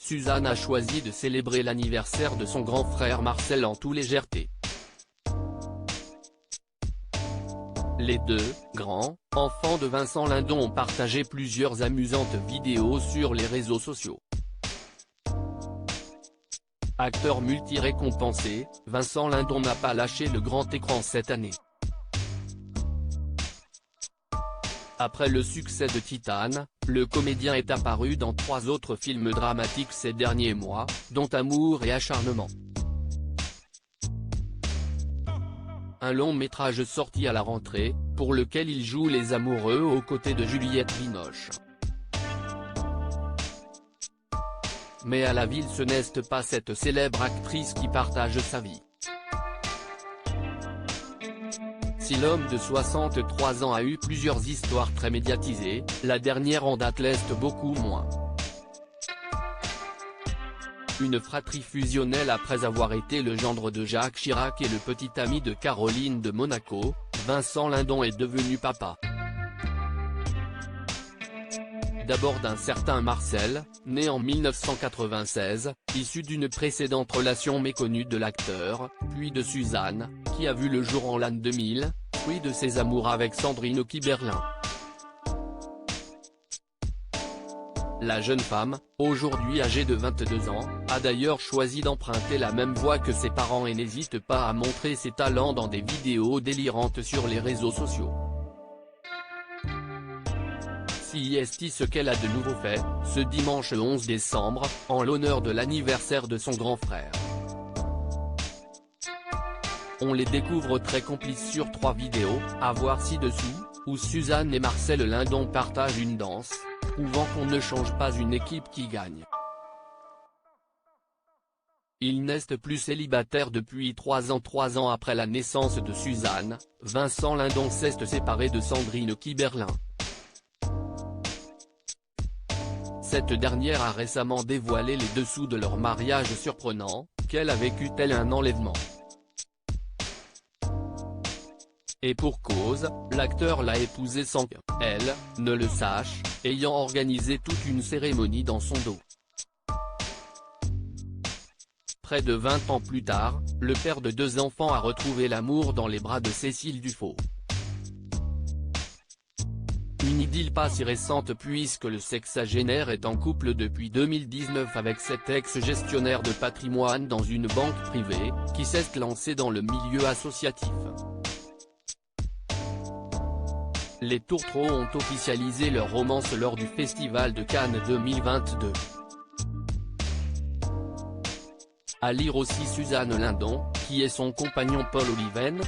Suzanne a choisi de célébrer l'anniversaire de son grand frère Marcel en toute légèreté. Les deux, grands, enfants de Vincent Lindon ont partagé plusieurs amusantes vidéos sur les réseaux sociaux. Acteur multi-récompensé, Vincent Lindon n'a pas lâché le grand écran cette année. Après le succès de Titane, le comédien est apparu dans 3 autres films dramatiques ces derniers mois, dont Amour et acharnement. Un long métrage sorti à la rentrée, pour lequel il joue les amoureux aux côtés de Juliette Binoche. Mais à la ville ce n'est pas cette célèbre actrice qui partage sa vie. Si l'homme de 63 ans a eu plusieurs histoires très médiatisées, la dernière en date l'est beaucoup moins. Une fratrie fusionnelle après avoir été le gendre de Jacques Chirac et le petit ami de Caroline de Monaco, Vincent Lindon est devenu papa. D'abord d'un certain Marcel, né en 1996, issu d'une précédente relation méconnue de l'acteur, puis de Suzanne, qui a vu le jour en l'an 2000, fruit de ses amours avec Sandrine Kiberlin. La jeune femme, aujourd'hui âgée de 22 ans, a d'ailleurs choisi d'emprunter la même voie que ses parents et n'hésite pas à montrer ses talents dans des vidéos délirantes sur les réseaux sociaux. Si est ce qu'elle a de nouveau fait, ce dimanche 11 décembre, en l'honneur de l'anniversaire de son grand frère. On les découvre très complices sur 3 vidéos, à voir ci-dessous, où Suzanne et Marcel Lindon partagent une danse, prouvant qu'on ne change pas une équipe qui gagne. Il n'est plus célibataire depuis 3 ans. 3 ans après la naissance de Suzanne, Vincent Lindon s'est séparé de Sandrine Kiberlin. Cette dernière a récemment dévoilé les dessous de leur mariage surprenant, qu'elle a vécu tel un enlèvement. Et pour cause, l'acteur l'a épousée sans qu'elle ne le sache, ayant organisé toute une cérémonie dans son dos. Près de 20 ans plus tard, le père de 2 enfants a retrouvé l'amour dans les bras de Cécile Dufaux. Une idylle pas si récente puisque le sexagénaire est en couple depuis 2019 avec cet ex-gestionnaire de patrimoine dans une banque privée, qui s'est lancé dans le milieu associatif. Les Tourtereaux ont officialisé leur romance lors du Festival de Cannes 2022. À lire aussi Suzanne Lindon, qui est son compagnon Paul Oliven,